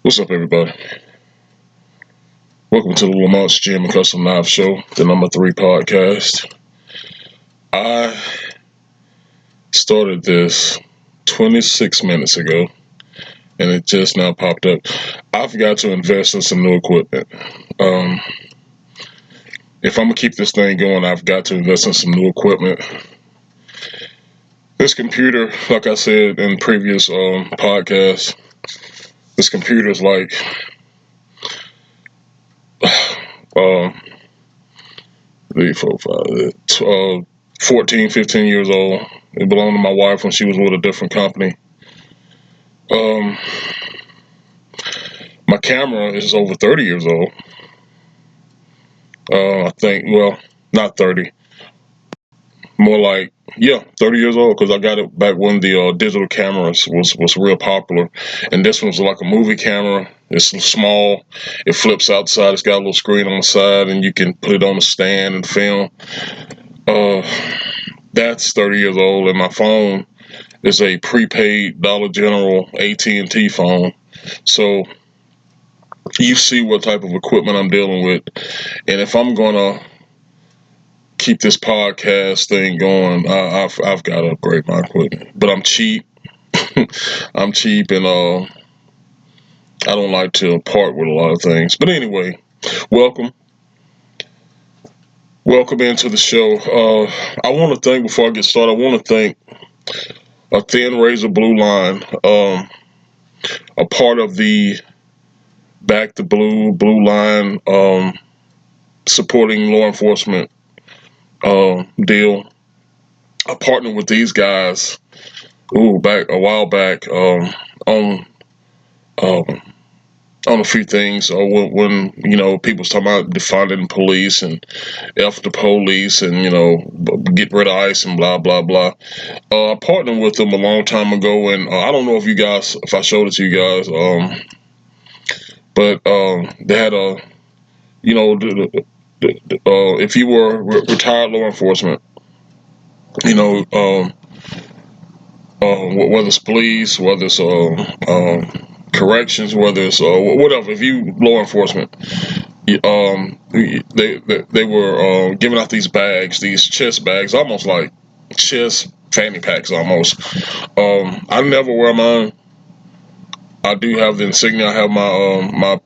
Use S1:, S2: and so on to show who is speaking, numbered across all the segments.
S1: What's up, everybody? Welcome to the Lamonts G Custom Live Show, the #3 podcast. I started this 26 minutes ago, and it just now popped up. I've got to invest in some new equipment. If I'm gonna keep this thing going, I've got to invest in some new equipment. This computer, like I said in previous podcasts, this computer is like 3, 4, 5, 14, 15 years old. It belonged to my wife when she was with a different company. My camera is over 30 years old. I think, well, not 30. More like, 30 years old, because I got it back when the digital cameras was real popular. And this one's like a movie camera. It's small. It flips outside. It's got a little screen on the side, and you can put it on a stand and film. That's 30 years old, and my phone is a prepaid Dollar General AT&T phone. So you see what type of equipment I'm dealing with. And if I'm gonna keep this podcast thing going, I've got to upgrade my equipment. But I'm cheap. I'm cheap, and I don't like to part with a lot of things. But anyway, welcome into the show. I want to thank, before I get started, I want to thank a Thin Razor Blue Line, a part of the Back the Blue Line, supporting law enforcement deal. I partnered with these guys back a while back on a few things. When people was talking about defunding police and F the police and get rid of ICE and blah blah blah. I partnered with them a long time ago, and I don't know if I showed it to you guys, but they had if you were retired law enforcement, whether it's police, whether it's corrections, whether it's whatever, if you law enforcement, they were giving out these bags, these chest bags, almost like chest fanny packs almost. I never wear mine. I do have the insignia. I have my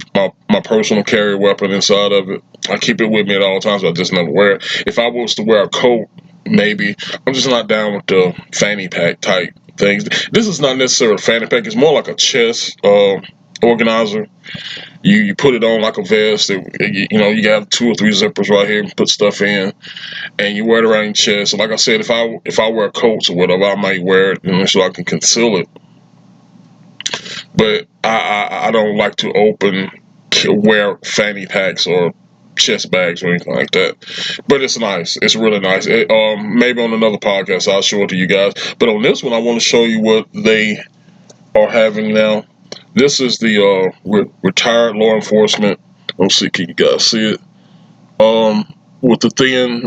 S1: personal carry weapon inside of it. I keep it with me at all times. I just never wear it. If I was to wear a coat, maybe. I'm just not down with the fanny pack type things. This is not necessarily a fanny pack. It's more like a chest organizer. You put it on like a vest. You have 2 or 3 zippers right here. Put stuff in, and you wear it around your chest. So like I said, if I wear coats or whatever, I might wear it, so I can conceal it. But I don't like to wear fanny packs or chest bags or anything like that. But it's nice. It's really nice. Maybe on another podcast I'll show it to you guys. But on this one, I want to show you what they are having now. This is the retired law enforcement. Let's see, can you guys see it? With the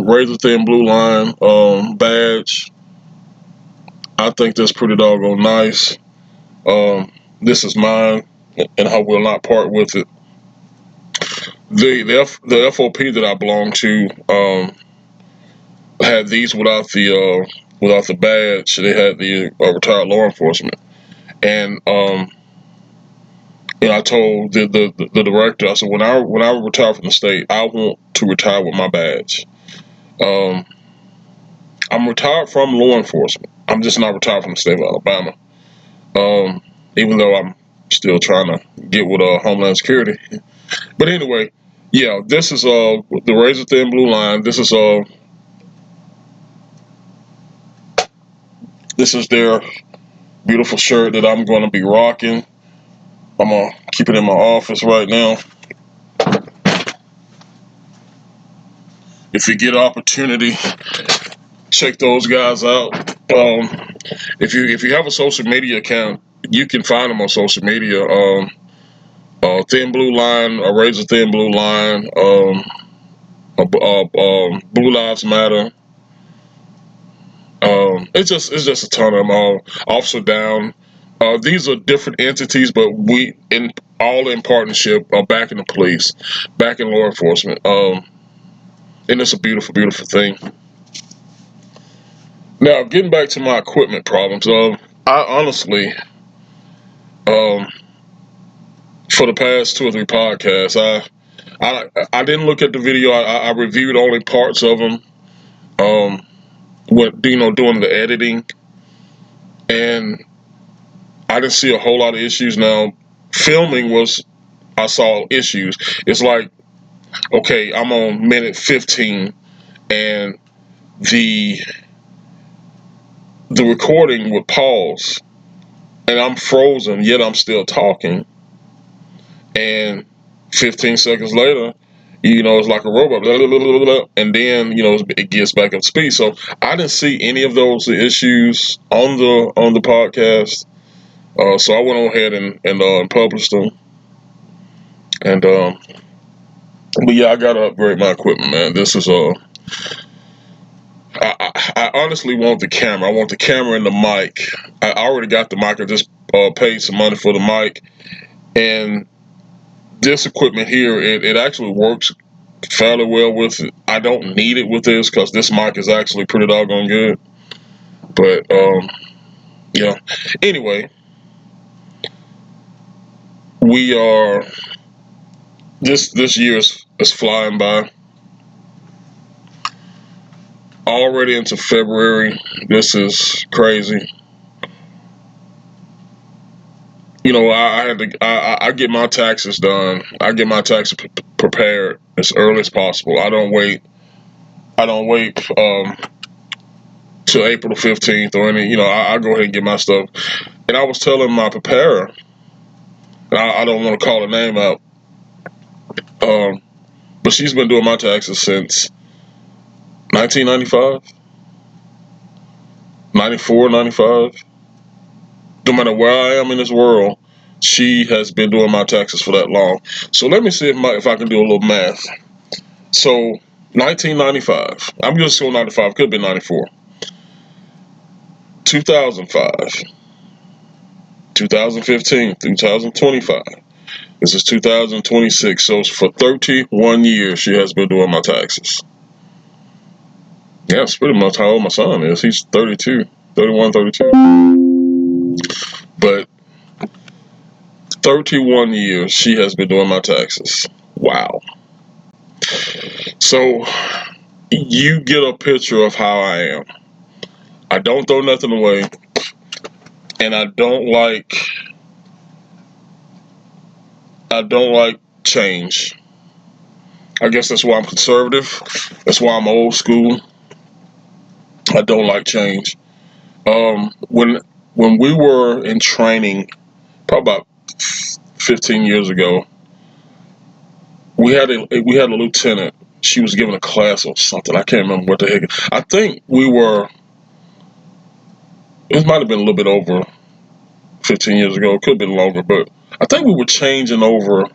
S1: razor thin blue line badge. I think that's pretty doggone nice. This is mine, and I will not part with it. The FOP that I belong to had these without the badge. They had the retired law enforcement, and I told the director, I said, when I retire from the state, I want to retire with my badge. I'm retired from law enforcement. I'm just not retired from the state of Alabama. Even though I'm still trying to get with Homeland Security. But anyway, this is the razor thin blue line. This is their beautiful shirt that I'm going to be rocking. I'm gonna keep it in my office right now. If you get an opportunity, check those guys out. If you have a social media account, you can find them on social media. Thin blue line, a razor thin blue line, Blue Lives Matter. It's just a ton of them. Officer Down. These are different entities, but all in partnership, back in the police, back in law enforcement. And it's a beautiful, beautiful thing. Now, getting back to my equipment problems, I honestly, um, for the past 2 or 3 podcasts, I didn't look at the video. I reviewed only parts of them. Doing the editing, and I didn't see a whole lot of issues. Now, filming I saw issues. It's like, okay, I'm on minute 15, and the the recording would pause, and I'm frozen, yet I'm still talking, and 15 seconds later, it's like a robot, blah, blah, blah, blah, blah, and then it gets back up to speed. So I didn't see any of those issues on the podcast. So I went on ahead and published them, and but yeah, I gotta upgrade my equipment, man. This is I honestly want the camera. I want the camera and the mic. I already got the mic. I just paid some money for the mic, and this equipment here, it actually works fairly well with it. I don't need it with this because this mic is actually pretty doggone good. But yeah. Anyway, we are this year is flying by. Already into February. This is crazy. I had to. I get my taxes done. I get my taxes prepared as early as possible. I don't wait. I don't wait till April the 15th or any. I go ahead and get my stuff. And I was telling my preparer, and I don't want to call her name out, but she's been doing my taxes since 1995, 94, 95. No matter where I am in this world, she has been doing my taxes for that long. So let me see if I can do a little math. So 1995. I'm just going 95. Could have been 94. 2005. 2015. 2025. This is 2026. So for 31 years, she has been doing my taxes. Yeah, that's pretty much how old my son is. He's 32. 31, 32. But 31 years she has been doing my taxes. Wow. So you get a picture of how I am. I don't throw nothing away, and I don't like change. I guess that's why I'm conservative. That's why I'm old school. I don't like change. When we were in training, probably about 15 years ago, we had a lieutenant. She was giving a class or something. I can't remember what the heck. I think we were. It might have been a little bit over 15 years ago. It could have been longer, but I think we were changing over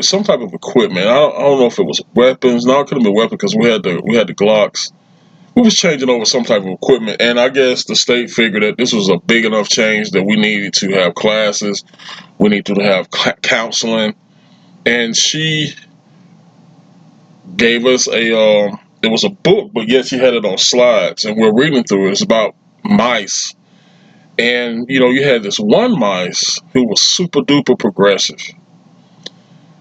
S1: some type of equipment. I don't know if it was weapons. No, it could have been weapons because we had the Glocks. We was changing over some type of equipment, and I guess the state figured that this was a big enough change that we needed to have classes. We needed to have counseling, and she gave us it was a book, but yet she had it on slides, and we're reading through it. It's about mice. And you had this one mice who was super duper progressive.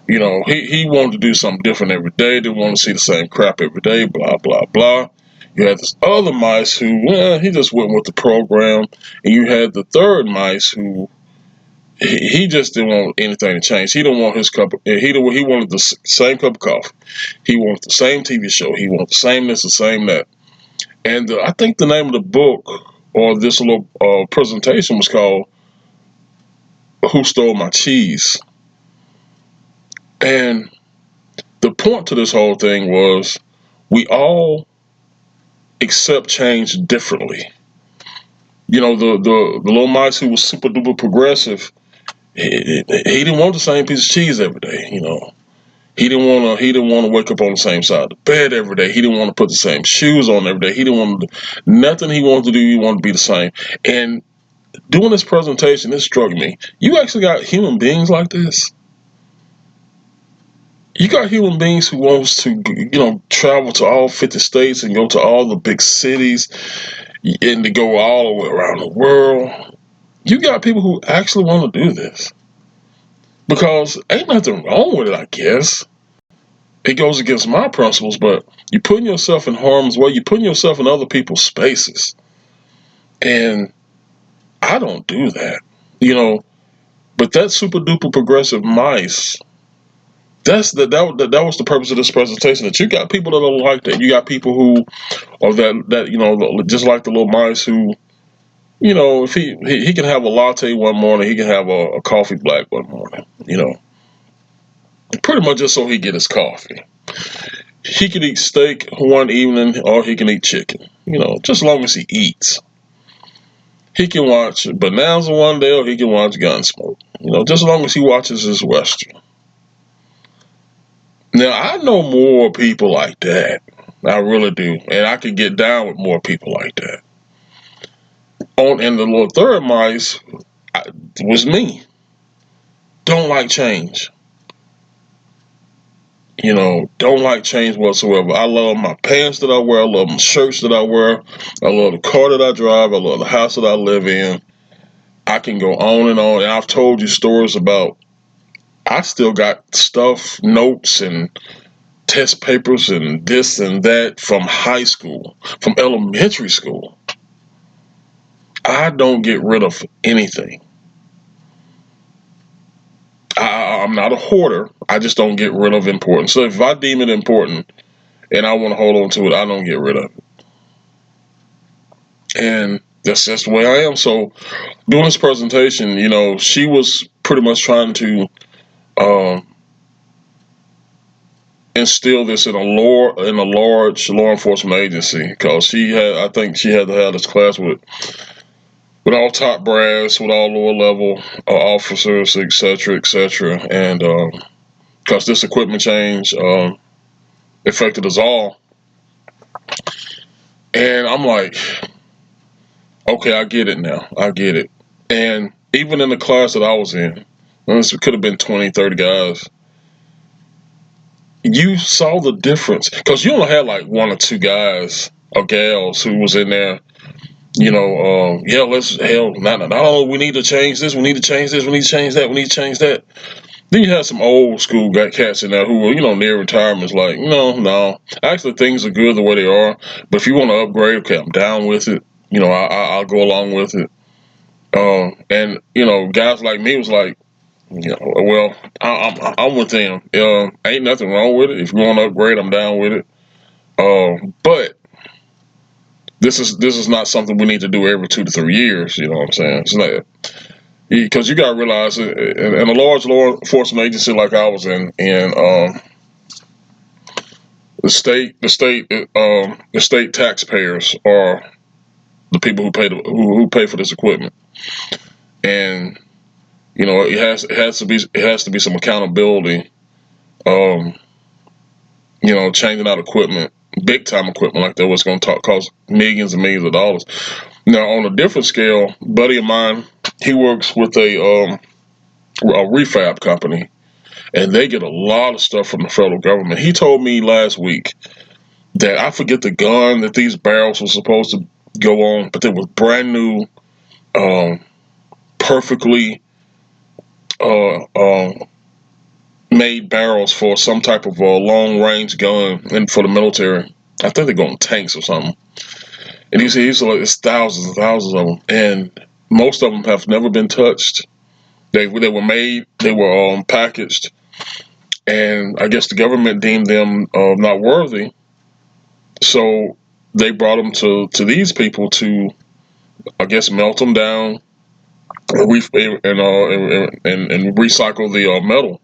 S1: He wanted to do something different every day, didn't want to see the same crap every day, blah blah blah. You had this other mice who, he just went with the program, and you had the third mice who he just didn't want anything to change. He didn't want his cup. He wanted the same cup of coffee. He wanted the same TV show. He wanted the same this, the same that. And I think the name of the book or this little presentation was called "Who Stole My Cheese?" And the point to this whole thing was we all accept change differently. The little mice who was super duper progressive, he didn't want the same piece of cheese every day. He didn't want to wake up on the same side of the bed every day. He didn't want to put the same shoes on every day. He didn't want to, nothing he wanted to do. He wanted to be the same. And doing this presentation, it struck me. You actually got human beings like this. You got human beings who wants to, travel to all 50 states and go to all the big cities and to go all the way around the world. You got people who actually want to do this because ain't nothing wrong with it, I guess. It goes against my principles, but you're putting yourself in harm's way. You're putting yourself in other people's spaces. And I don't do that, but that super duper progressive mice, that was the purpose of this presentation. That you got people that don't like that. You got people who are that just like the little mice who, if he can have a latte one morning, he can have a coffee black one morning, pretty much just so he get his coffee. He can eat steak one evening, or he can eat chicken, just as long as he eats. He can watch Bonanza one day, or he can watch Gunsmoke, just as long as he watches his Western. Now, I know more people like that. I really do. And I could get down with more people like that. And the little third mice was me. Don't like change. Don't like change whatsoever. I love my pants that I wear. I love my shirts that I wear. I love the car that I drive. I love the house that I live in. I can go on and on. And I've told you stories about, I still got stuff, notes, and test papers and this and that from high school, from elementary school. I don't get rid of anything. I'm not a hoarder. I just don't get rid of important. So if I deem it important and I want to hold on to it, I don't get rid of it. And that's just the way I am. So doing this presentation, she was pretty much trying to instill this in a large law enforcement agency, because I think she had to have this class with all top brass, with all lower level officers, et cetera, and because this equipment change affected us all. And I'm like, okay, I get it now. I get it. And even in the class that I was in, this could have been 20, 30 guys, you saw the difference, because you only had like one or two guys or gals who was in there. Yeah, not all. We need to change this. We need to change this. We need to change that. We need to change that. Then you have some old school cats in there who were, near retirement. It's like, no. Actually, things are good the way they are. But if you want to upgrade, okay, I'm down with it. I'll go along with it. And guys like me was like, well, I'm with them. Ain't nothing wrong with it. If you want to upgrade, I'm down with it. But this is not something we need to do every 2 to 3 years. You know what I'm saying? It's not, because you got to realize, in a large law enforcement agency like I was in, and the state taxpayers are the people who pay for this equipment, and it has to be some accountability. Changing out equipment, big time equipment like that, was going to cost millions and millions of dollars. Now, on a different scale, a buddy of mine, he works with a refab company, and they get a lot of stuff from the federal government. He told me last week that, I forget the gun that these barrels were supposed to go on, but they were brand new, perfectly made barrels for some type of long range gun and for the military. I think they go on tanks or something. And he said it's thousands and thousands of them, and most of them have never been touched. They were made, they were packaged, and I guess the government deemed them not worthy. So they brought them to these people to, I guess, melt them down and recycle the metal.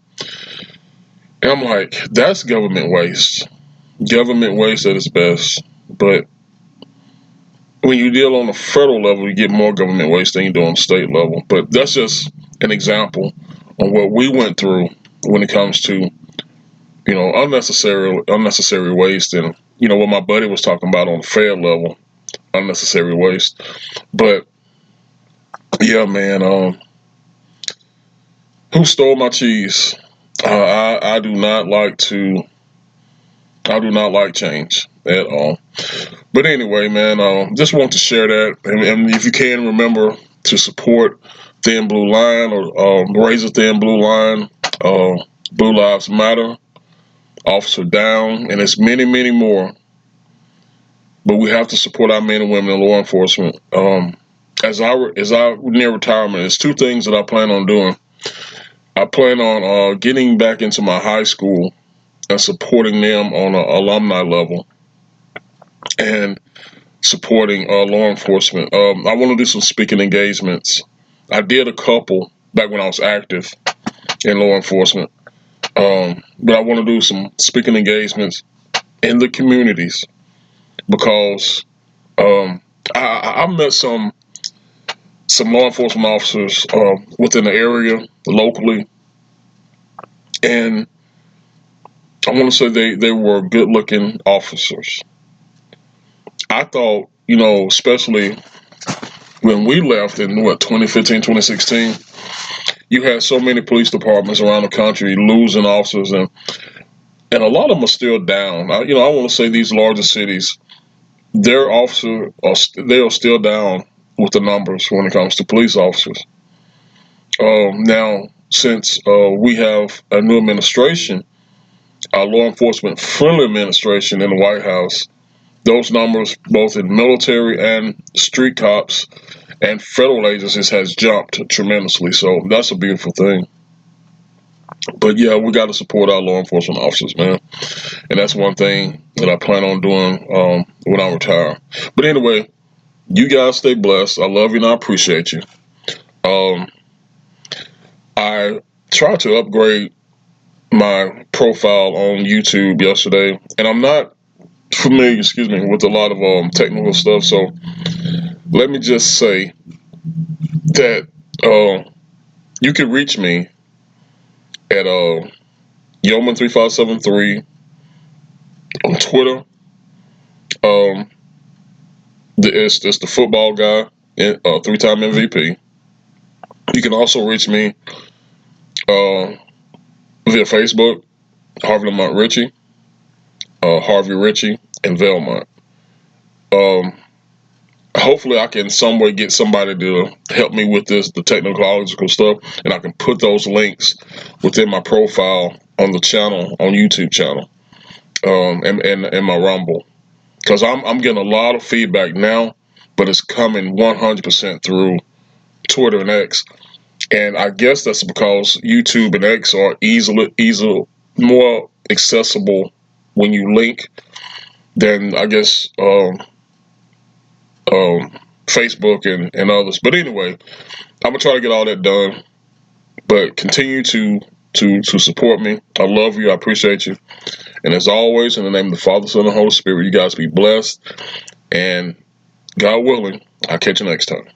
S1: And I'm like, that's government waste. Government waste at its best. But when you deal on the federal level, you get more government waste than you do on the state level. But that's just an example of what we went through when it comes to, unnecessary waste, and what my buddy was talking about on the Fed level, unnecessary waste. But Yeah, man. Who stole my cheese? I do not like to. I do not like change at all. But anyway, man, just want to share that, and if you can, remember to support Thin Blue Line or Razor Thin Blue Line, uh, Blue Lives Matter, Officer Down, and there's many, many more. But we have to support our men and women in law enforcement. As I near retirement, there's two things that I plan on doing. I plan on getting back into my high school and supporting them on an alumni level and supporting law enforcement. I want to do some speaking engagements. I did a couple back when I was active in law enforcement, but I want to do some speaking engagements in the communities because um, I met some law enforcement officers within the area locally, and I want to say they were good looking officers. I thought, especially when we left in 2015, 2016, you had so many police departments around the country losing officers, and a lot of them are still down. I want to say these larger cities, their officers they are still down with the numbers when it comes to police officers. Now, since we have a new administration, our law enforcement friendly administration in the White House, those numbers, both in military and street cops and federal agencies, has jumped tremendously. So that's a beautiful thing. But yeah, we got to support our law enforcement officers, man, and that's one thing that I plan on doing when I retire. But anyway, you guys stay blessed. I love you and I appreciate you. Um, I tried to upgrade my profile on YouTube yesterday, and I'm not familiar, excuse me, with a lot of technical stuff. So let me just say that you can reach me at Yeoman3573 on Twitter. Um, it's the football guy, three-time MVP. You can also reach me uh, via Facebook, Harvey Lamont Ritchie, Harvey Ritchie, and Velmont. Um, Hopefully, I can some way get somebody to help me with the technological stuff, and I can put those links within my profile on the channel, on YouTube channel, and my Rumble, because I'm getting a lot of feedback now, but it's coming 100% through Twitter and X. And I guess that's because YouTube and X are easily more accessible when you link than I guess Facebook and others. But anyway, I'm gonna try to get all that done. But continue to support me. I love you. I appreciate you. And as always, in the name of the Father, Son, and Holy Spirit, you guys be blessed. And God willing, I'll catch you next time.